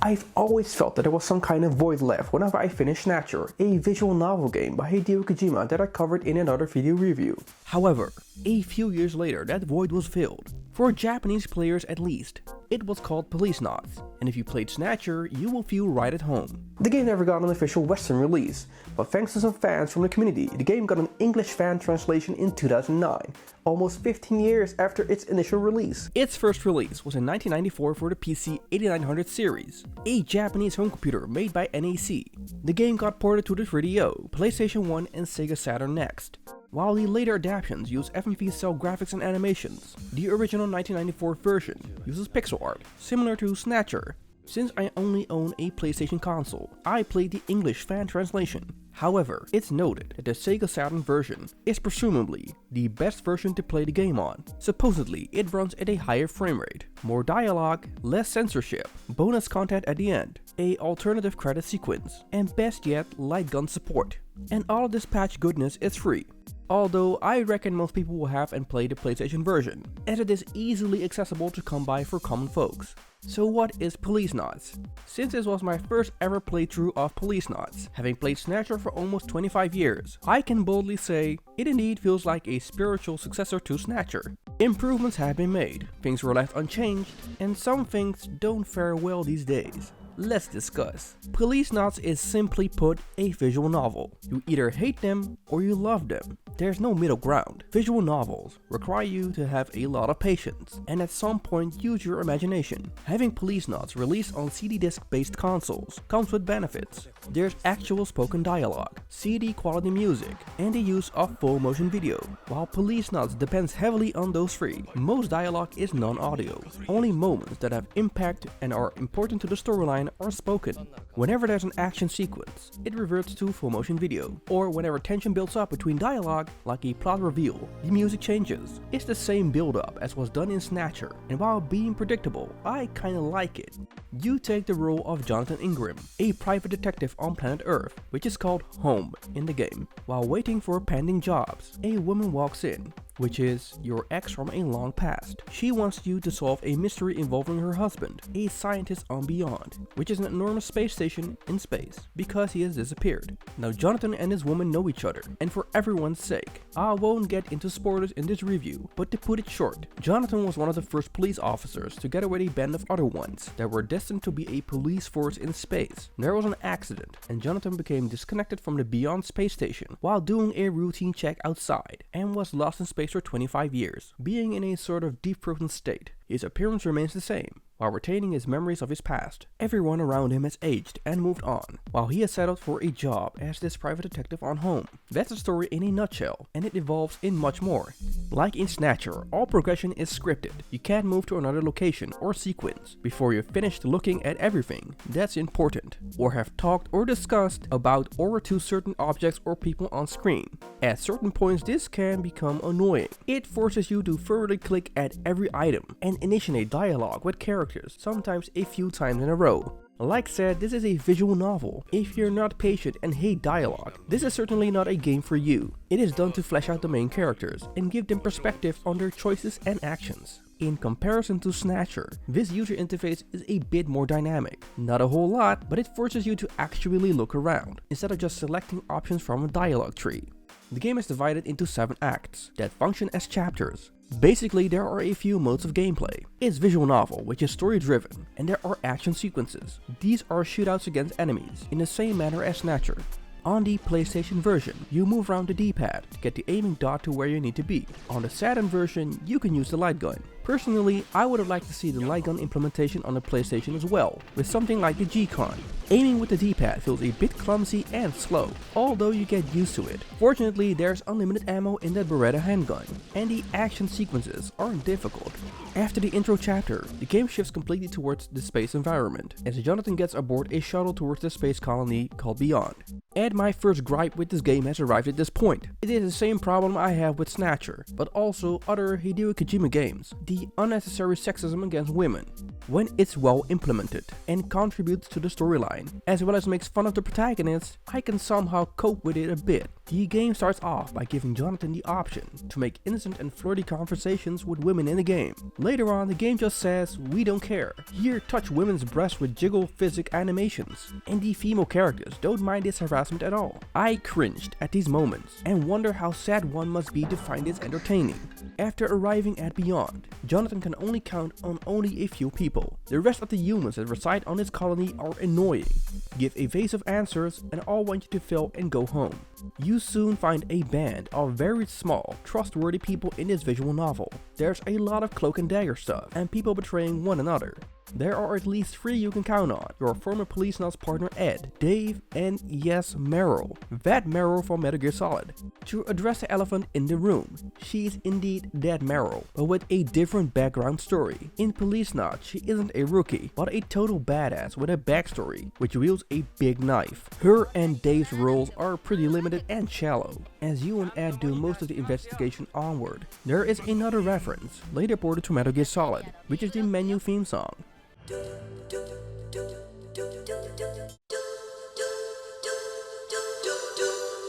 I've always felt that there was some kind of void left whenever I finished Snatcher, a visual novel game by Hideo Kojima that I covered in another video review. However, a few years later that void was filled. For Japanese players at least. It was called Policenauts, and if you played Snatcher, you will feel right at home. The game never got an official Western release, but thanks to some fans from the community, the game got an English fan translation in 2009, almost 15 years after its initial release. Its first release was in 1994 for the PC 8900 series, a Japanese home computer made by NEC. The game got ported to the 3DO, PlayStation 1 and Sega Saturn next. While the later adaptations use FMV cell graphics and animations, the original 1994 version uses pixel art, similar to Snatcher. Since I only own a PlayStation console, I played the English fan translation. However, it's noted that the Sega Saturn version is presumably the best version to play the game on. Supposedly, it runs at a higher frame rate, more dialogue, less censorship, bonus content at the end, a alternative credit sequence, and best yet, light gun support. And all of this patch goodness is free. Although I reckon most people will have and play the PlayStation version, as it is easily accessible to come by for common folks. So what is Policenauts? Since this was my first ever playthrough of Policenauts, having played Snatcher for almost 25 years, I can boldly say it indeed feels like a spiritual successor to Snatcher. Improvements have been made, things were left unchanged, and some things don't fare well these days. Let's discuss. Policenauts is simply put a visual novel. You either hate them or you love them. There's no middle ground. Visual novels require you to have a lot of patience and at some point use your imagination. Having Policenauts released on CD disc based consoles comes with benefits. There's actual spoken dialogue, CD quality music, and the use of full motion video. While Policenauts depends heavily on those three, most dialogue is non-audio. Only moments that have impact and are important to the storyline are spoken. Whenever there's an action sequence, it reverts to full motion video, or whenever tension builds up between dialogue, like a plot reveal, the music changes. It's the same build up as was done in Snatcher, and while being predictable, I kinda like it. You take the role of Jonathan Ingram, a private detective on planet Earth, which is called home in the game. While waiting for pending jobs, a woman walks in, which is your ex from a long past. She wants you to solve a mystery involving her husband, a scientist on Beyond, which is an enormous space station in space, because he has disappeared. Now Jonathan and his woman know each other, and for everyone's sake, I won't get into spoilers in this review, but to put it short, Jonathan was one of the first police officers together with a band of other ones that were destined to be a police force in space. There was an accident, and Jonathan became disconnected from the Beyond space station while doing a routine check outside, and was lost in space for 25 years, being in a sort of deep frozen state. His appearance remains the same, while retaining his memories of his past. Everyone around him has aged and moved on, while he has settled for a job as this private detective on home. That's the story in a nutshell, and it evolves in much more. Like in Snatcher, all progression is scripted. You can't move to another location or sequence before you've finished looking at everything that's important, or have talked or discussed about or to certain objects or people on screen. At certain points this can become annoying. It forces you to further click at every item and initiate dialogue with characters, sometimes a few times in a row. Like said, this is a visual novel. If you're not patient and hate dialogue, this is certainly not a game for you. It is done to flesh out the main characters and give them perspective on their choices and actions. In comparison to Snatcher, this user interface is a bit more dynamic. Not a whole lot, but it forces you to actually look around, instead of just selecting options from a dialogue tree. The game is divided into 7 acts that function as chapters. Basically, there are a few modes of gameplay. It's visual novel, which is story driven, and there are action sequences. These are shootouts against enemies, in the same manner as Snatcher. On the PlayStation version, you move around the D-pad to get the aiming dot to where you need to be. On the Saturn version, you can use the light gun. Personally, I would have liked to see the light gun implementation on the PlayStation as well, with something like the G-Con. Aiming with the D-pad feels a bit clumsy and slow, although you get used to it. Fortunately, there's unlimited ammo in that Beretta handgun, and the action sequences aren't difficult. After the intro chapter, the game shifts completely towards the space environment, as Jonathan gets aboard a shuttle towards the space colony called Beyond. And my first gripe with this game has arrived at this point. It is the same problem I have with Snatcher, but also other Hideo Kojima games. The unnecessary sexism against women, when it's well implemented and contributes to the storyline, as well as makes fun of the protagonist, I can somehow cope with it a bit. The game starts off by giving Jonathan the option to make innocent and flirty conversations with women in the game. Later on, the game just says, "We don't care. Here, touch women's breasts with jiggle physic animations." And the female characters don't mind this harassment at all. I cringed at these moments and wonder how sad one must be to find this entertaining. After arriving at Beyond, Jonathan can only count on only a few people. The rest of the humans that reside on his colony are annoying, give evasive answers, and all want you to fill and go home. You soon find a band of very small, trustworthy people in this visual novel. There's a lot of cloak and dagger stuff, and people betraying one another. There are at least 3 you can count on: your former Policenauts partner Ed, Dave, and yes, Meryl. That Meryl from Metal Gear Solid. To address the elephant in the room, she is indeed that Meryl, but with a different background story. In Policenauts, she isn't a rookie, but a total badass with a backstory, which wields a big knife. Her and Dave's roles are pretty limited and shallow, as you and Ed do most of the investigation onward. There is another reference, later ported to Metal Gear Solid, which is the menu theme song.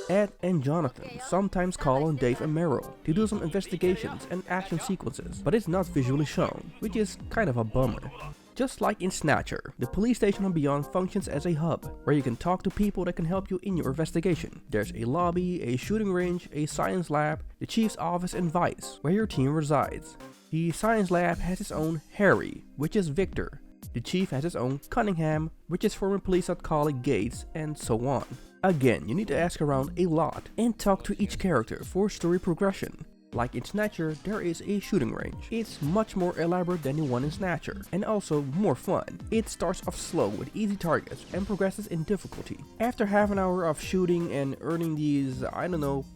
Ed and Jonathan sometimes call on Dave and Meryl to do some investigations and action sequences, but it's not visually shown, which is kind of a bummer. Just like in Snatcher, the police station on Beyond functions as a hub, where you can talk to people that can help you in your investigation. There's a lobby, a shooting range, a science lab, the chief's office, and Vice, where your team resides. The science lab has its own Harry, which is Victor. The chief has his own Cunningham, which is former police colleague Gates, and so on. Again, you need to ask around a lot and talk to each character for story progression. Like in Snatcher, there is a shooting range. It's much more elaborate than the one in Snatcher, and also more fun. It starts off slow with easy targets and progresses in difficulty. After half an hour of shooting and earning these,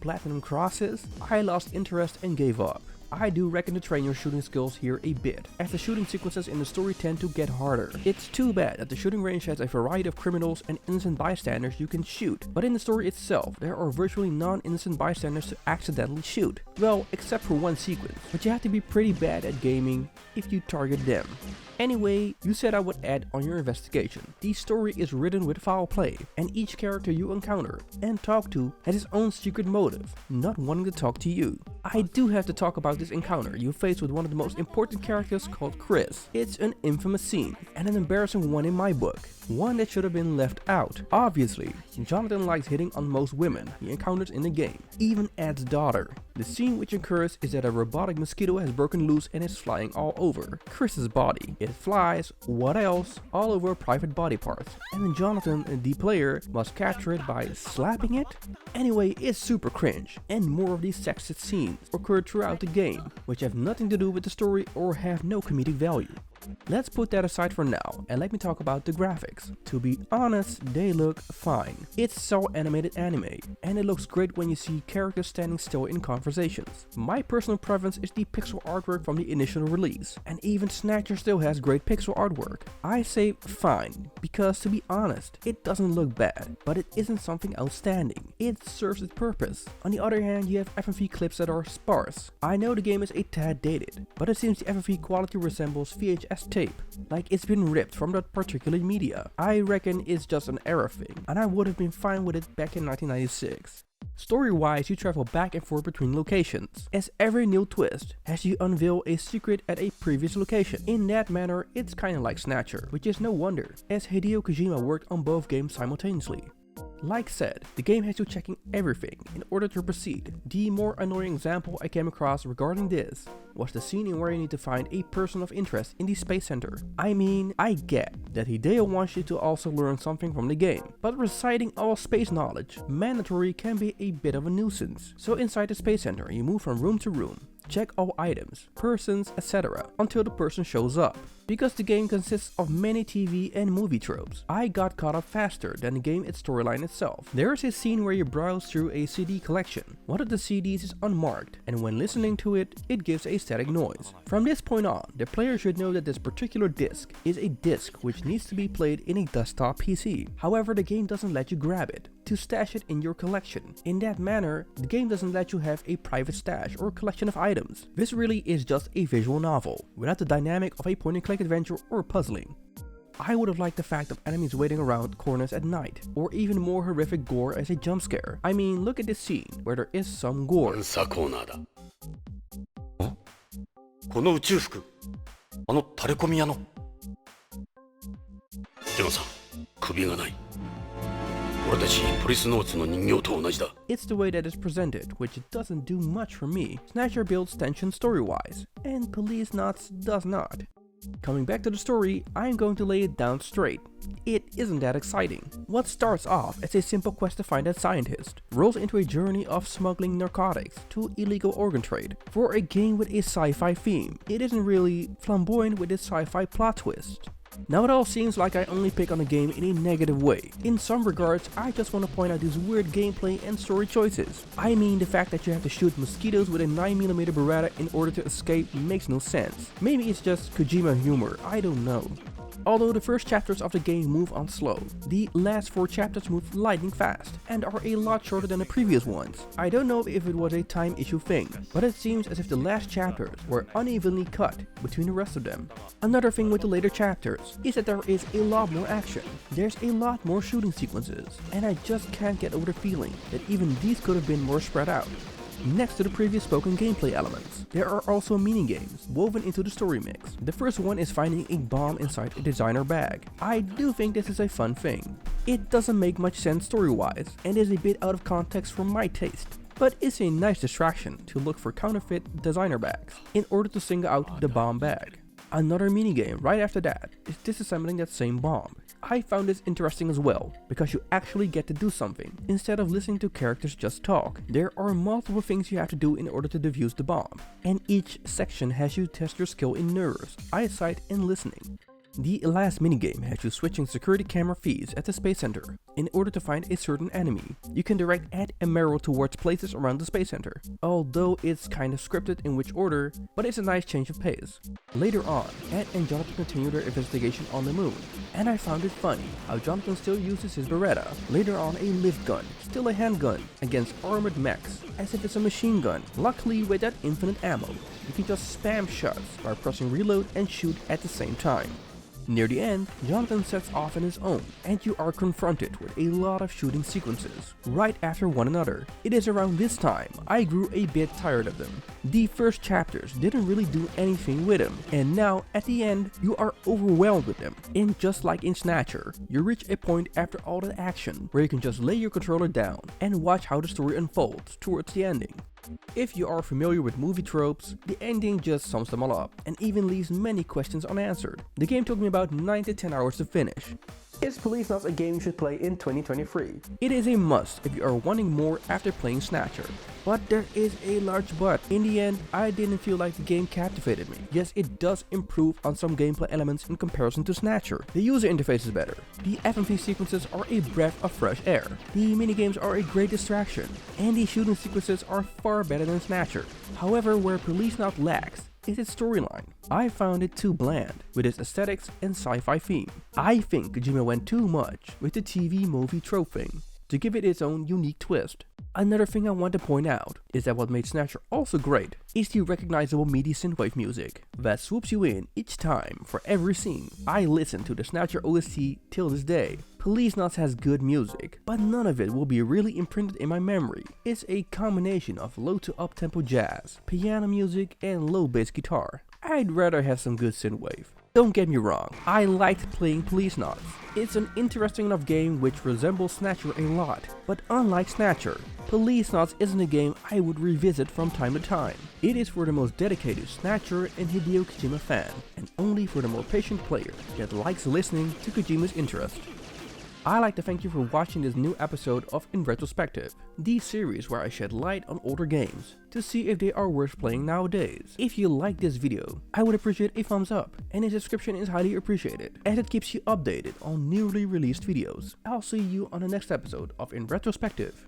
platinum crosses, I lost interest and gave up. I do reckon to train your shooting skills here a bit, as the shooting sequences in the story tend to get harder. It's too bad that the shooting range has a variety of criminals and innocent bystanders you can shoot, but in the story itself, there are virtually non-innocent bystanders to accidentally shoot. Well, except for one sequence, but you have to be pretty bad at gaming if you target them. Anyway, you set out with Ed on your investigation. The story is written with foul play, and each character you encounter and talk to has his own secret motive, not wanting to talk to you. I do have to talk about this encounter you face with one of the most important characters called Chris. It's an infamous scene, and an embarrassing one in my book. One that should have been left out. Obviously, Jonathan likes hitting on most women he encounters in the game, even Ed's daughter. The scene which occurs is that a robotic mosquito has broken loose and is flying all over Chris's body. It flies, what else, all over private body parts, and then Jonathan, the player, must capture it by slapping it? Anyway, it's super cringe, and more of these sexist scenes occur throughout the game, which have nothing to do with the story or have no comedic value. Let's put that aside for now and let me talk about the graphics. To be honest, they look fine. It's cel animated anime, and it looks great when you see characters standing still in conversations. My personal preference is the pixel artwork from the initial release, and even Snatcher still has great pixel artwork. I say fine, because to be honest, it doesn't look bad, but it isn't something outstanding. It serves its purpose. On the other hand, you have FMV clips that are sparse. I know the game is a tad dated, but it seems the FMV quality resembles VHS tape, like it's been ripped from that particular media. I reckon it's just an era thing, and I would have been fine with it back in 1996. Story-wise, you travel back and forth between locations, as every new twist has you unveil a secret at a previous location. In that manner, it's kinda like Snatcher, which is no wonder, as Hideo Kojima worked on both games simultaneously. Like said, the game has you checking everything in order to proceed. The more annoying example I came across regarding this was the scene in where you need to find a person of interest in the space center. I mean, I get that Hideo wants you to also learn something from the game, but reciting all space knowledge mandatory can be a bit of a nuisance. So inside the space center, you move from room to room, check all items, persons, etc. until the person shows up. Because the game consists of many TV and movie tropes, I got caught up faster than the game its storyline itself. There is a scene where you browse through a CD collection. One of the CDs is unmarked, and when listening to it, it gives a static noise. From this point on, the player should know that this particular disc is a disc which needs to be played in a desktop PC. However, the game doesn't let you grab it to stash it in your collection. In that manner, the game doesn't let you have a private stash or collection of items. This really is just a visual novel, without the dynamic of a point-and-click adventure or puzzling. I would have liked the fact of enemies waiting around corners at night, or even more horrific gore as a jump scare. I mean, look at this scene where there is some gore. アンサーコーナーだ。ん？この宇宙服、あの垂れ込み屋の。ジョンさん、首がない。俺たちポリスノーツの人形と同じだ。It's the way that it's presented, which doesn't do much for me. Snatcher builds tension story-wise, and Policenauts does not. Coming back to the story, I'm going to lay it down straight. It isn't that exciting. What starts off as a simple quest to find a scientist rolls into a journey of smuggling narcotics to illegal organ trade. For a game with a sci-fi theme, it isn't really flamboyant with its sci-fi plot twist. Now it all seems like I only pick on a game in a negative way. In some regards, I just want to point out these weird gameplay and story choices. I mean, the fact that you have to shoot mosquitoes with a 9mm Beretta in order to escape makes no sense. Maybe it's just Kojima humor, I don't know. Although the first chapters of the game move on slow, the last 4 chapters move lightning fast and are a lot shorter than the previous ones. I don't know if it was a time issue thing, but it seems as if the last chapters were unevenly cut between the rest of them. Another thing with the later chapters is that there is a lot more action. There's a lot more shooting sequences, and I just can't get over the feeling that even these could have been more spread out. Next to the previous spoken gameplay elements, there are also mini-games woven into the story mix. The first one is finding a bomb inside a designer bag. I do think this is a fun thing. It doesn't make much sense story-wise and is a bit out of context for my taste, but it's a nice distraction to look for counterfeit designer bags in order to single out the bomb bag. Another minigame right after that is disassembling that same bomb. I found this interesting as well, because you actually get to do something, instead of listening to characters just talk. There are multiple things you have to do in order to defuse the bomb, and each section has you test your skill in nerves, eyesight and listening. The last minigame has you switching security camera feeds at the Space Center. In order to find a certain enemy, you can direct Ed and Meryl towards places around the Space Center. Although it's kinda scripted in which order, but it's a nice change of pace. Later on, Ed and Jonathan continue their investigation on the moon, and I found it funny how Jonathan still uses his Beretta, later on a lift gun, still a handgun, against armored mechs, as if it's a machine gun. Luckily with that infinite ammo, you can just spam shots by pressing reload and shoot at the same time. Near the end, Jonathan sets off on his own, and you are confronted with a lot of shooting sequences, right after one another. It is around this time I grew a bit tired of them. The first chapters didn't really do anything with them, and now at the end, you are overwhelmed with them. And just like in Snatcher, you reach a point after all that action where you can just lay your controller down and watch how the story unfolds towards the ending. If you are familiar with movie tropes, the ending just sums them all up, and even leaves many questions unanswered. The game took me about 9 to 10 hours to finish. Is Policenauts a game you should play in 2023? It is a must if you are wanting more after playing Snatcher. But there is a large but. In the end, I didn't feel like the game captivated me. Yes, it does improve on some gameplay elements in comparison to Snatcher. The user interface is better. The FMV sequences are a breath of fresh air. The minigames are a great distraction. And the shooting sequences are far better than Snatcher. However, where Policenauts lacks is its storyline. I found it too bland with its aesthetics and sci-fi theme. I think Kojima went too much with the TV movie trope thing to give it its own unique twist. Another thing I want to point out is that what made Snatcher also great is the recognizable MIDI synthwave music that swoops you in each time for every scene. I listen to the Snatcher OST till this day. Policenauts has good music, but none of it will be really imprinted in my memory. It's a combination of low to up-tempo jazz, piano music, and low bass guitar. I'd rather have some good synthwave. Don't get me wrong, I liked playing Policenauts. It's an interesting enough game which resembles Snatcher a lot, but unlike Snatcher, Policenauts isn't a game I would revisit from time to time. It is for the most dedicated Snatcher and Hideo Kojima fan, and only for the more patient player that likes listening to Kojima's interest. I'd like to thank you for watching this new episode of In Retrospective, the series where I shed light on older games to see if they are worth playing nowadays. If you like this video, I would appreciate a thumbs up, and a subscription is highly appreciated, as it keeps you updated on newly released videos. I'll see you on the next episode of In Retrospective.